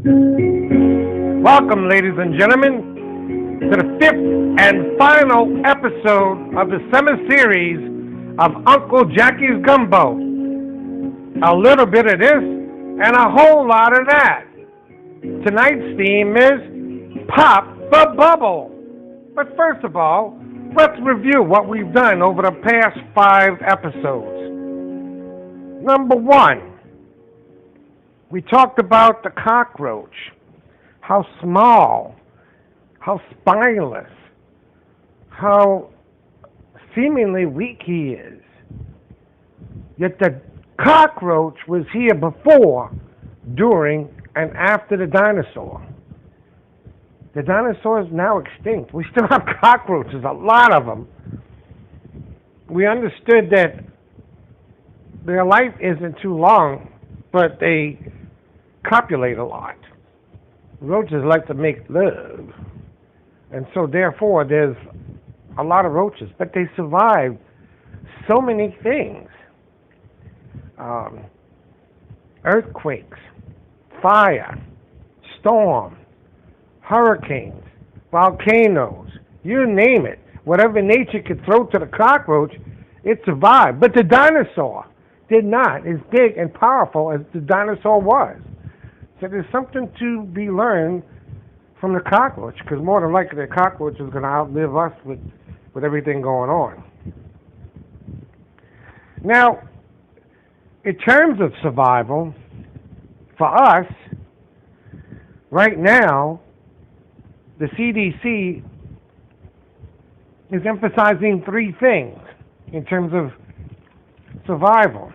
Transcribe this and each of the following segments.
Welcome, ladies and gentlemen, to the fifth and final episode of the summer series of Uncle Jackie's Gumbo. A little bit of this and a whole lot of that. Tonight's theme is Pop the Bubble. But first of all, let's review what we've done over the past 5 episodes. Number 1, we talked about the cockroach. How small, how spineless, how seemingly weak he is. Yet the cockroach was here before, during, and after the dinosaur. The dinosaur is now extinct. We still have cockroaches, a lot of them. We understood that their life isn't too long, but they copulate a lot. Roaches like to make love, and so therefore there's a lot of roaches, but they survive so many things. Earthquakes, fire, storm, hurricanes, volcanoes, you name it. Whatever nature could throw to the cockroach, it survived. But the dinosaur did not, as big and powerful as the dinosaur was. So there's something to be learned from the cockroach, because more than likely the cockroach is going to outlive us with everything going on. Now, in terms of survival, for us, right now, the CDC is emphasizing 3 things in terms of survival.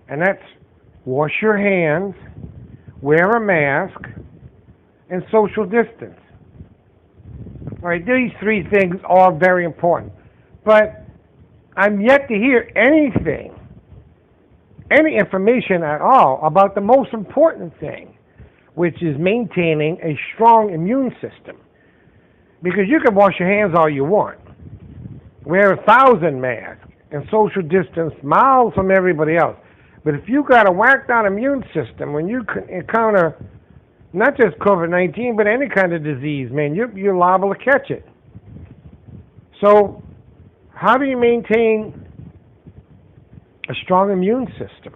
And that's wash your hands, wear a mask, and social distance. All right, these 3 things are very important. But I'm yet to hear anything, any information at all about the most important thing, which is maintaining a strong immune system. Because you can wash your hands all you want, wear 1,000 masks, and social distance miles from everybody else. But if you got a whacked out immune system, when you encounter not just COVID-19, but any kind of disease, man, you're liable to catch it. So how do you maintain a strong immune system?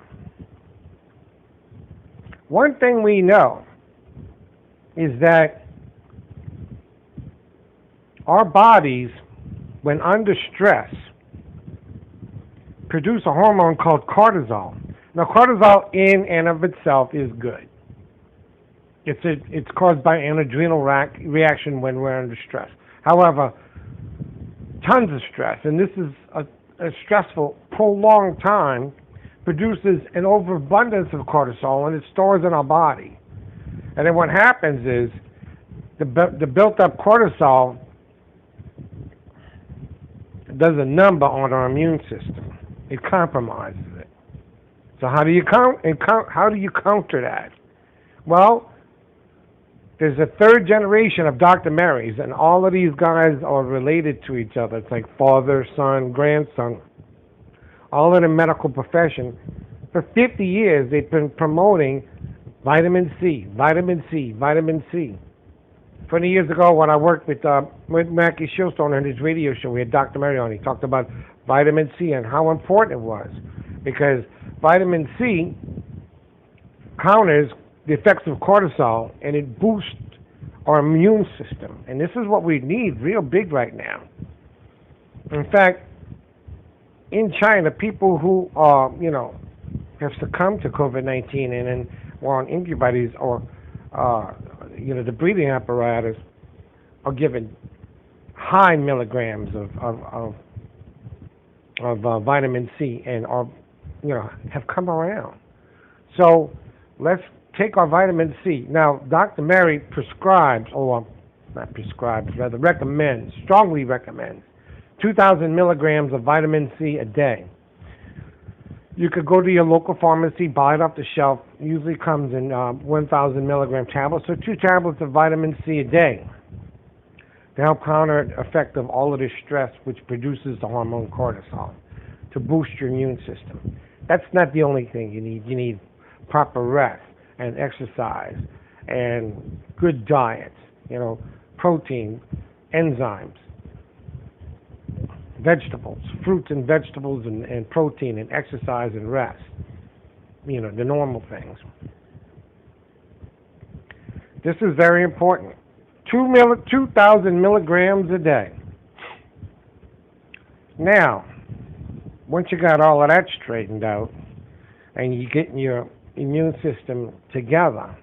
One thing we know is that our bodies, when under stress, produce a hormone called cortisol. Now, cortisol in and of itself is good. It's caused by an adrenal reaction when we're under stress. However, tons of stress, and this is a stressful, prolonged time, produces an overabundance of cortisol, and it stores in our body. And then what happens is the built-up cortisol does a number on our immune system. It compromises it. So how do you counter that? Well, there's a 3rd generation of Dr. Marys, and all of these guys are related to each other. It's like father, son, grandson, all in the medical profession. For 50 years, they've been promoting vitamin C, vitamin C, vitamin C. 20 years ago, when I worked with Mackie Shilstone on his radio show, we had Dr. Mary on. He talked about vitamin C and how important it was, because vitamin C counters the effects of cortisol, and it boosts our immune system. And this is what we need real big right now. In fact, in China, people who are, have succumbed to COVID-19 and then were on antibodies or, the breathing apparatus are given high milligrams of vitamin C and are, have come around. So let's take our vitamin C. Now, Dr. Mary prescribes, or not prescribes, rather recommends, strongly recommends, 2,000 milligrams of vitamin C a day. You could go to your local pharmacy, buy it off the shelf. It usually comes in 1,000 milligram tablets, so 2 tablets of vitamin C a day to help counter the effect of all of this stress, which produces the hormone cortisol, to boost your immune system. That's not the only thing you need. You need proper rest and exercise and good diets, protein, enzymes, vegetables, fruits and vegetables, and protein, and exercise and rest. The normal things. This is very important. 2,000 milligrams a day. Now, once you got all of that straightened out, and you get your immune system together,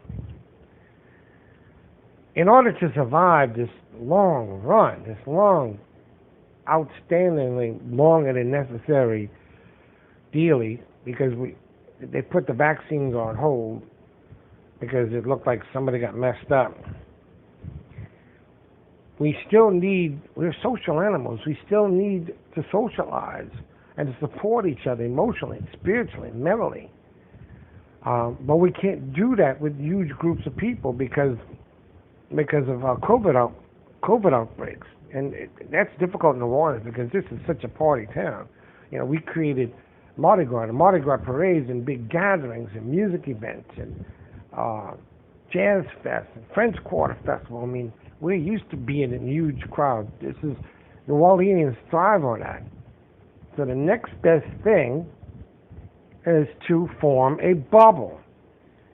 in order to survive this long run, this long, outstandingly longer than necessary dealy, because they put the vaccines on hold because it looked like somebody got messed up. We're social animals. We still need to socialize and to support each other emotionally, spiritually, mentally. But we can't do that with huge groups of people because of COVID outbreaks. And that's difficult in New Orleans because this is such a party town. We created Mardi Gras parades and big gatherings and music events and jazz fest and French Quarter Festival. I mean, we're used to being in huge crowds. New Orleanians thrive on that. So the next best thing is to form a bubble.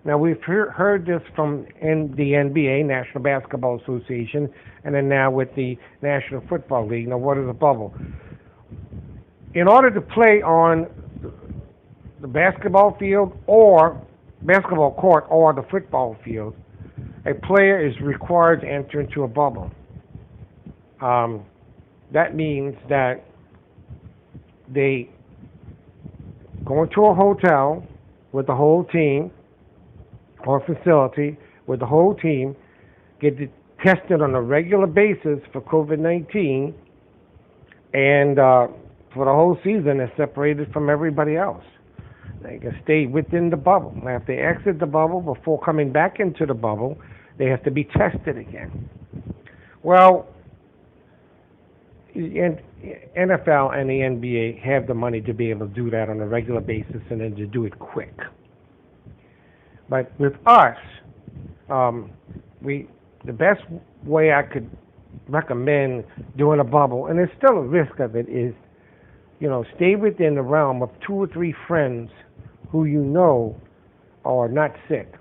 Now, we've heard this from the NBA, National Basketball Association, and then now with the National Football League. Now, what is a bubble? In order to play on the basketball field or basketball court or the football field, a player is required to enter into a bubble. That means that they go into a hotel with the whole team or facility with the whole team, get tested on a regular basis for COVID-19, and for the whole season they're separated from everybody else. They can stay within the bubble. Now, if they exit the bubble before coming back into the bubble, they have to be tested again. Well, the NFL and the NBA have the money to be able to do that on a regular basis and then to do it quick. But with us, the best way I could recommend doing a bubble, and there's still a risk of it, is, stay within the realm of 2 or 3 friends who are not sick.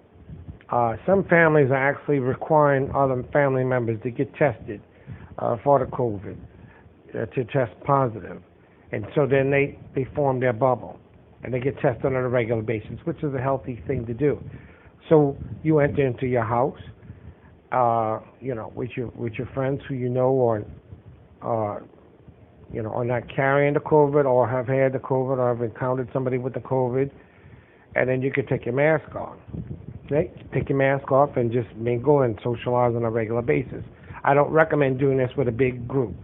Some families are actually requiring other family members to get tested for the COVID, to test positive. And so then they form their bubble, and they get tested on a regular basis, which is a healthy thing to do. So you enter into your house, with your friends who are not carrying the COVID or have had the COVID or have encountered somebody with the COVID, and then you can take your mask off. Okay? Take your mask off and just mingle and socialize on a regular basis. I don't recommend doing this with a big group,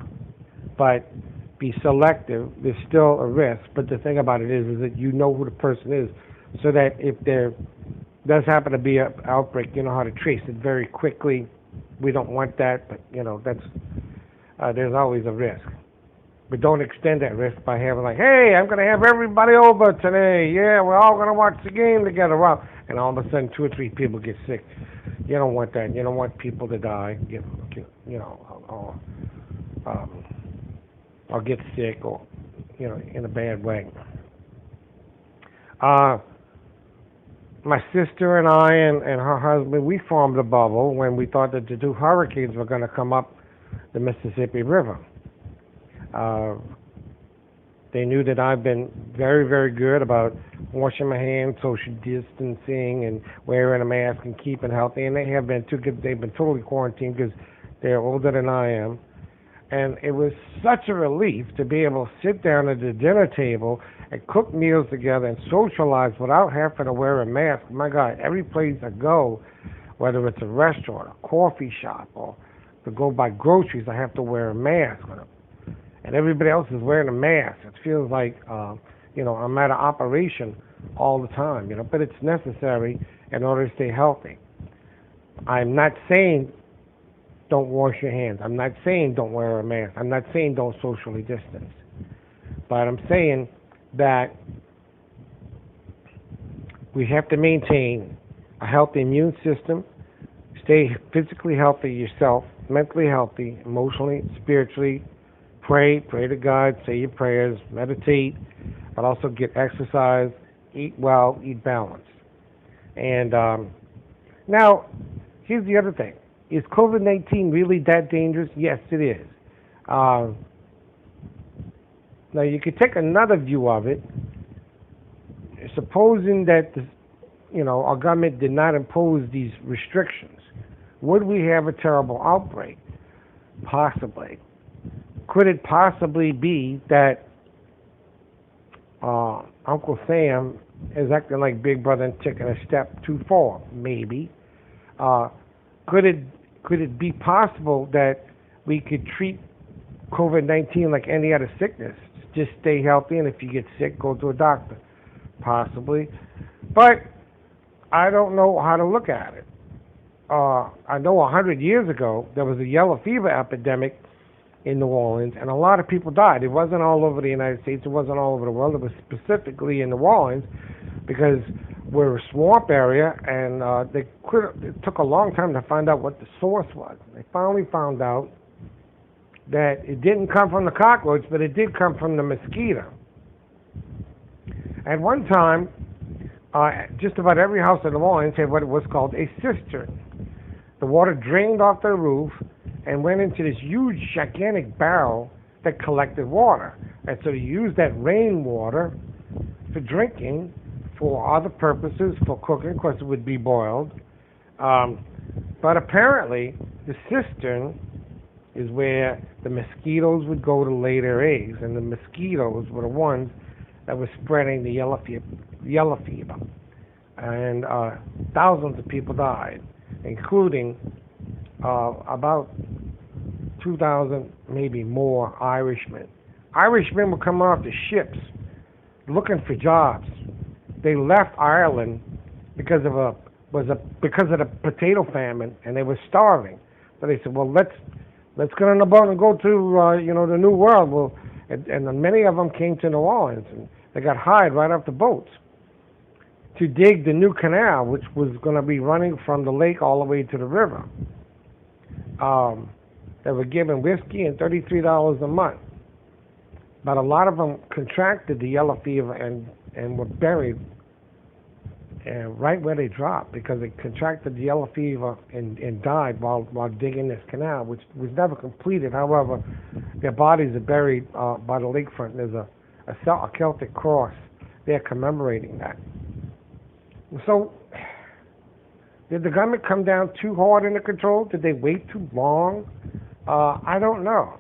but be selective. There's still a risk, but the thing about it is that you know who the person is, so that if there does happen to be an outbreak, you know how to trace it very quickly. We don't want that, but there's always a risk. But don't extend that risk by having hey, I'm going to have everybody over today. Yeah, we're all going to watch the game together. Well, and all of a sudden 2 or 3 people get sick. You don't want that. You don't want people to die, or get sick, or in a bad way. My sister and I and her husband, we formed a bubble when we thought that the 2 hurricanes were going to come up the Mississippi River. They knew that I've been very, very good about washing my hands, social distancing, and wearing a mask and keeping healthy. And they have been too, because they've been totally quarantined because they're older than I am. And it was such a relief to be able to sit down at the dinner table and cook meals together and socialize without having to wear a mask. My God, every place I go, whether it's a restaurant, a coffee shop, or to go buy groceries, I have to wear a mask. And everybody else is wearing a mask. It feels like, I'm at an operation all the time, but it's necessary in order to stay healthy. I'm not saying don't wash your hands. I'm not saying don't wear a mask. I'm not saying don't socially distance. But I'm saying that we have to maintain a healthy immune system stay physically healthy yourself, mentally healthy, emotionally, spiritually. Pray to God, say your prayers, meditate, but also get exercise, eat well, eat balanced. And now, here's the other thing. Is COVID-19 really that dangerous? Yes, it is. Uh, Now, you could take another view of it, supposing that our government did not impose these restrictions. Would we have a terrible outbreak? Possibly. Could it possibly be that Uncle Sam is acting like Big Brother and taking a step too far? Maybe. Could it be possible that we could treat COVID-19 like any other sickness? Just stay healthy, and if you get sick, go to a doctor. Possibly. But I don't know how to look at it. I know 100 years ago, there was a yellow fever epidemic in New Orleans, and a lot of people died. It wasn't all over the United States. It wasn't all over the world. It was specifically in New Orleans because we're a swamp area, and it took a long time to find out what the source was. They finally found out that it didn't come from the cockroach, but it did come from the mosquito. At one time, just about every house in New Orleans had what was called a cistern. The water drained off the roof and went into this huge, gigantic barrel that collected water. And so you used that rainwater for drinking, for other purposes, for cooking, of course it would be boiled. But apparently, the cistern is where the mosquitoes would go to lay their eggs, and the mosquitoes were the ones that were spreading the yellow fever. And thousands of people died, including about 2,000, maybe more, Irishmen. Irishmen were coming off the ships looking for jobs. They left Ireland because of the potato famine, and they were starving. So they said, well, let's get on the boat and go to the New World. Well, and many of them came to New Orleans, and they got hired right off the boats to dig the new canal, which was going to be running from the lake all the way to the river. They were given whiskey and $33 a month. But a lot of them contracted the yellow fever and were buried right where they dropped because they contracted the yellow fever and died while digging this canal, which was never completed. However, their bodies are buried by the lakefront. There's a Celtic cross there commemorating that. So, did the government come down too hard in the control? Did they wait too long? I don't know.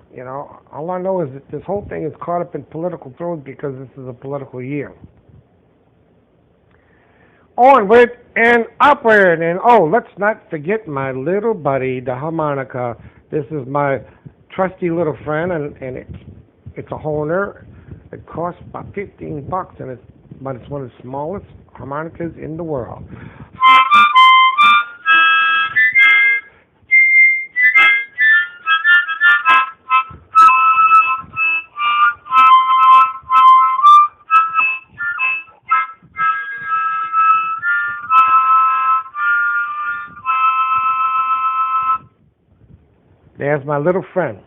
All I know is that this whole thing is caught up in political throes because this is a political year. Onward and upward, and let's not forget my little buddy, the harmonica. This is my trusty little friend, and it's a Horner. It costs about $15, but it's one of the smallest harmonicas in the world. There's my little friend.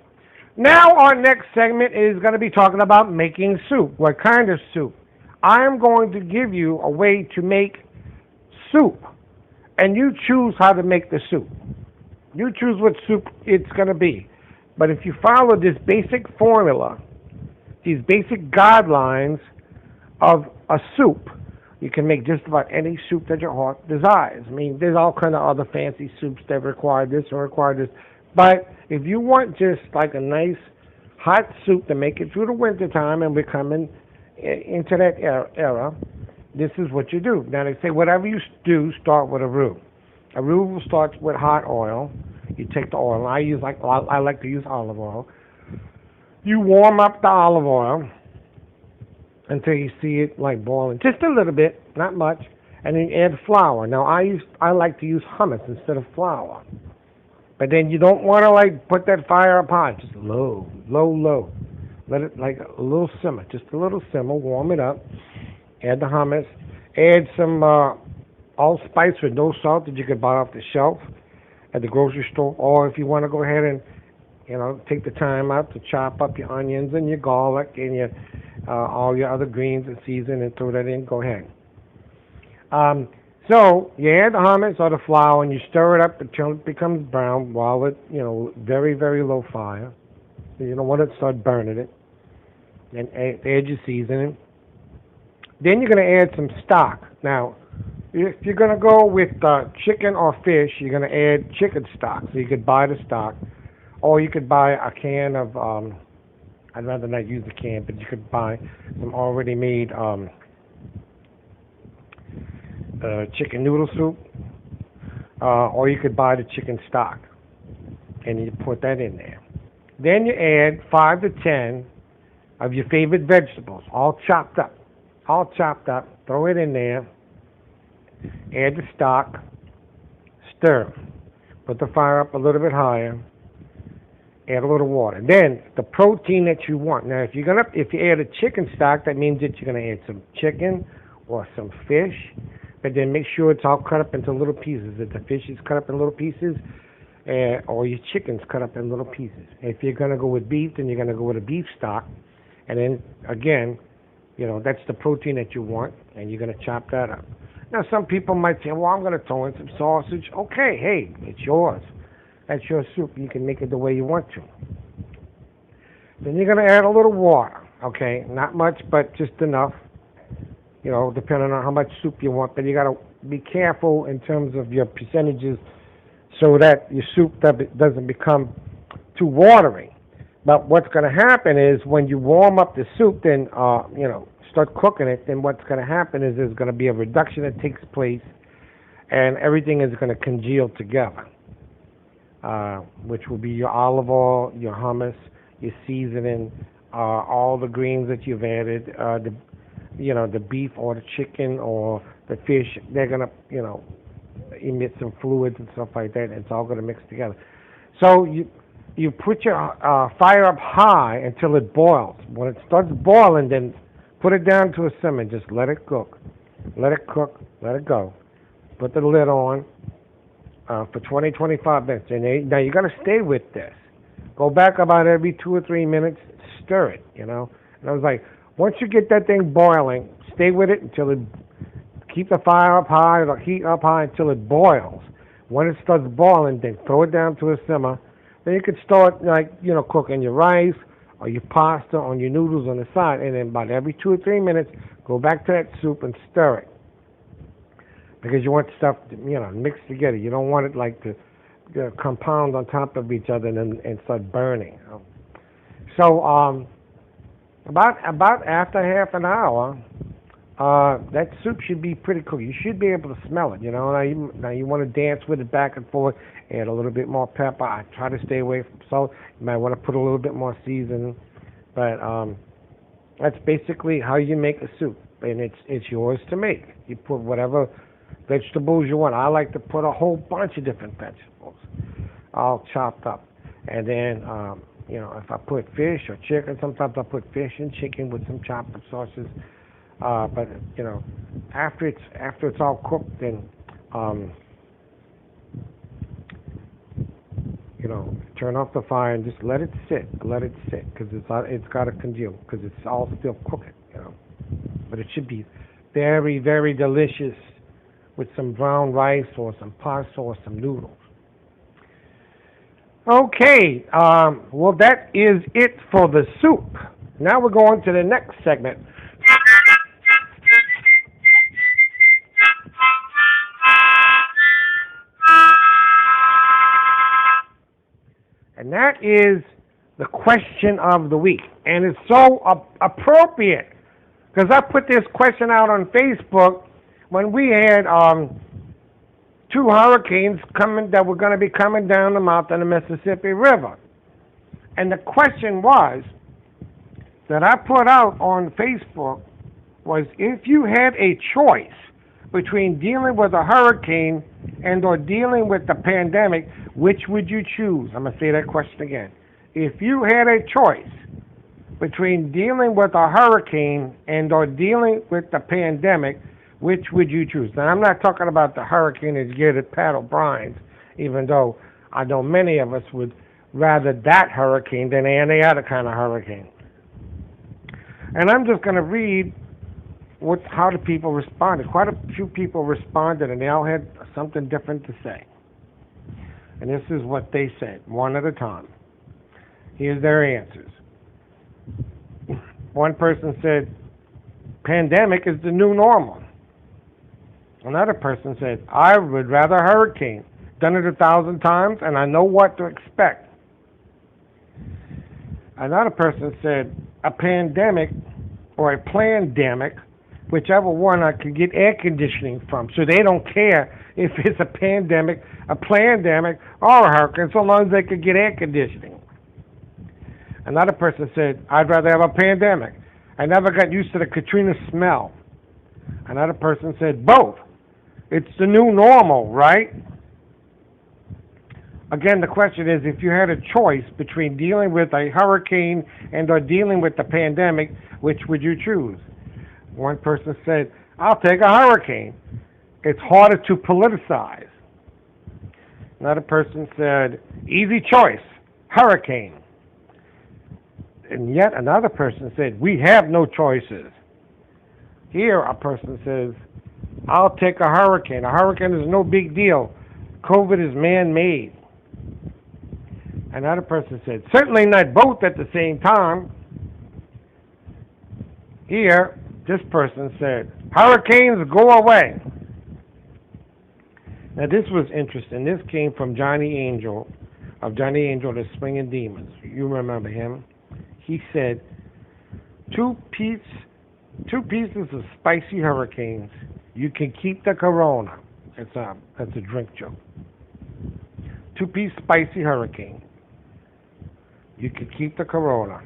Now our next segment is going to be talking about making soup. What kind of soup? I am going to give you a way to make soup, and you choose how to make the soup. You choose what soup it's going to be. But if you follow this basic formula, these basic guidelines of a soup, you can make just about any soup that your heart desires. I mean, there's all kind of other fancy soups that require this or require this. But if you want just like a nice hot soup to make it through the winter time, and we're coming into that era, this is what you do. Now they say whatever you do, start with a roux. A roux starts with hot oil. You take the oil. I like to use olive oil. You warm up the olive oil until you see it like boiling, just a little bit, not much, and then you add flour. Now I like to use hummus instead of flour. But then you don't want to put that fire up high, just low. Let it like a little simmer, just a little simmer, warm it up. Add the hummus, add some allspice with no salt that you could buy off the shelf. at the grocery store, or if you want to go ahead and take the time out to chop up your onions and your garlic and your all your other greens and season and throw that in, go ahead. So you add the hummus or the flour and you stir it up until it becomes brown while it, very, very low fire. You don't want to start burning it. Then add your seasoning. Then you're going to add some stock. Now, if you're going to go with chicken or fish, you're going to add chicken stock. So you could buy the stock, or you could buy a can of, I'd rather not use a can, but you could buy some already made chicken noodle soup, or you could buy the chicken stock, and you put that in there. Then you add 5 to 10 of your favorite vegetables, all chopped up. Throw it in there. Add the stock. Stir. Put the fire up a little bit higher. Add a little water. Then the protein that you want. Now, if you add a chicken stock, that means that you're going to add some chicken or some fish. But then make sure it's all cut up into little pieces. If the fish is cut up in little pieces, or your chicken's cut up in little pieces. If you're going to go with beef, then you're going to go with a beef stock. And then, again, that's the protein that you want, and you're going to chop that up. Now, some people might say, well, I'm going to throw in some sausage. Okay, hey, it's yours. That's your soup. You can make it the way you want to. Then you're going to add a little water, okay? Not much, but just enough, depending on how much soup you want. But you got to be careful in terms of your percentages so that your soup doesn't become too watery. But what's going to happen is when you warm up the soup, then, start cooking it, then what's going to happen is there's going to be a reduction that takes place, and everything is going to congeal together, which will be your olive oil, your hummus, your seasoning, all the greens that you've added, the beef or the chicken or the fish. They're going to, emit some fluids and stuff like that, and it's all going to mix together. So you put your fire up high until it boils. When it starts boiling, then put it down to a simmer. Just let it cook. Let it cook. Let it go. Put the lid on for 20, 25 minutes. And now you got to stay with this. Go back about every 2 or 3 minutes. Stir it, And I was like, once you get that thing boiling, stay with it until it. Keep the fire up high, or heat up high until it boils. When it starts boiling, then throw it down to a simmer. Then you could start, cooking your rice or your pasta on your noodles on the side. And then about every 2 or 3 minutes, go back to that soup and stir it. Because you want stuff to, mix together. You don't want it to compound on top of each other and start burning. So about after half an hour, that soup should be pretty cool. You should be able to smell it, Now you want to dance with it back and forth, add a little bit more pepper. I try to stay away from salt. You might want to put a little bit more seasoning. But that's basically how you make a soup. And it's yours to make. You put whatever vegetables you want. I like to put a whole bunch of different vegetables, all chopped up. And then, if I put fish or chicken, sometimes I put fish and chicken with some chopped up sauces. But after it's all cooked, then turn off the fire and just let it sit, because it's got to congeal, because it's all still cooking, But it should be very, very delicious with some brown rice or some pasta or some noodles. Okay, well, that is it for the soup. Now we're going to the next segment. And that is the question of the week. And it's so appropriate, because I put this question out on Facebook when we had 2 hurricanes that were going to be coming down the mouth of the Mississippi River. And the question was that I put out on Facebook was, if you had a choice between dealing with a hurricane and or dealing with the pandemic, which would you choose? I'm going to say that question again. If you had a choice between dealing with a hurricane and or dealing with the pandemic, which would you choose? Now, I'm not talking about the hurricane that you get at Pat O'Brien's, even though I know many of us would rather that hurricane than any other kind of hurricane. And I'm just going to read how the people responded. Quite a few people responded, and they all had something different to say. And this is what they said, one at a time. Here's their answers. One person said, pandemic is the new normal. Another person said, I would rather a hurricane. Done it 1,000 times, and I know what to expect. Another person said, a pandemic or a plandemic, whichever one I could get air conditioning from, so they don't care if it's a pandemic, a plandemic, or a hurricane, so long as they could get air conditioning. Another person said, I'd rather have a pandemic. I never got used to the Katrina smell. Another person said, both. It's the new normal, right? Again, the question is, if you had a choice between dealing with a hurricane and or dealing with the pandemic, which would you choose? One person said, I'll take a hurricane. It's harder to politicize. Another person said, easy choice, hurricane. And yet another person said, we have no choices. Here a person says, I'll take a hurricane. A hurricane is no big deal. COVID is man-made. Another person said, certainly not both at the same time. Here, this person said, hurricanes go away. Now this was interesting. This came from Johnny Angel, of Johnny Angel, the Swinging Demons. You remember him. He said, two pieces of spicy hurricanes. You can keep the Corona. That's a drink joke. 2-piece spicy hurricane. You can keep the Corona.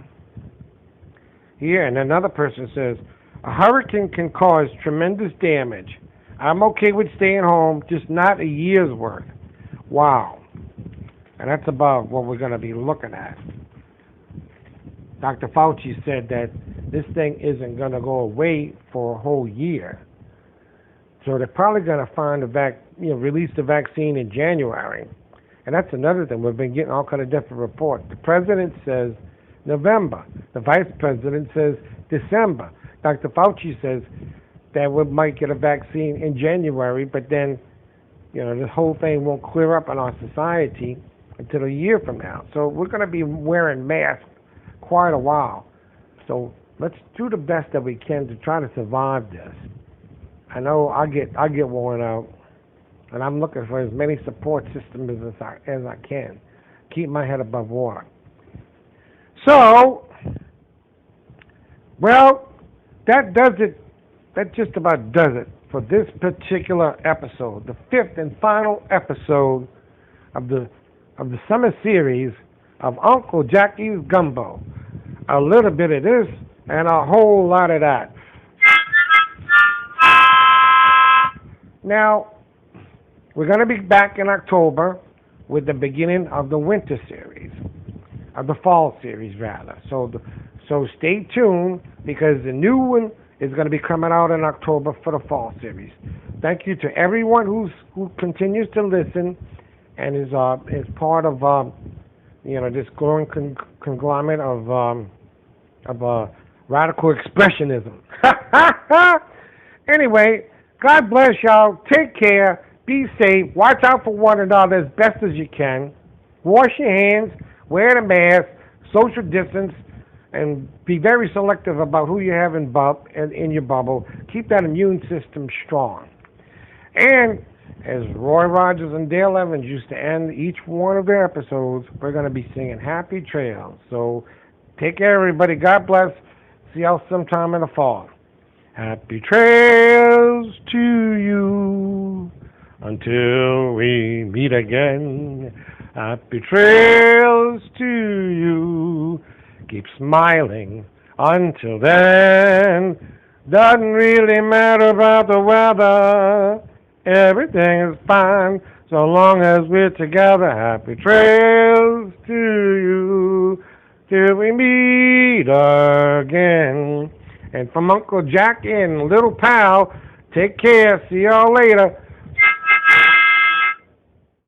Here, and another person says, a hurricane can cause tremendous damage. I'm okay with staying home, just not a year's worth. Wow. And that's about what we're going to be looking at. Dr. Fauci said that this thing isn't going to go away for a whole year. So they're probably going to find release the vaccine in January. And that's another thing. We've been getting all kind of different reports. The president says November. The vice president says December. Dr. Fauci says that we might get a vaccine in January, but then, this whole thing won't clear up in our society until a year from now. So we're going to be wearing masks quite a while. So let's do the best that we can to try to survive this. I know I get worn out, and I'm looking for as many support systems as I can. Keep my head above water. So, well, that does it. That just about does it for this particular episode, the 5th and final episode of the summer series of Uncle Jackie's Gumbo. A little bit of this and a whole lot of that. Now, we're going to be back in October with the beginning of the winter series, of the fall series, rather. So stay tuned, because the new one is going to be coming out in October for the fall series. Thank you to everyone who continues to listen and is part of this growing conglomerate of radical expressionism. Anyway. God bless y'all. Take care. Be safe. Watch out for one another as best as you can. Wash your hands. Wear the mask. Social distance. And be very selective about who you have in your bubble. Keep that immune system strong. And as Roy Rogers and Dale Evans used to end each one of their episodes, we're going to be singing Happy Trails. So take care, everybody. God bless. See y'all sometime in the fall. Happy trails to you until we meet again. Happy trails to you. Keep smiling until then. Doesn't really matter about the weather. Everything is fine so long as we're together. Happy trails to you till we meet again. And from Uncle Jack and Little Pal, take care. See y'all later.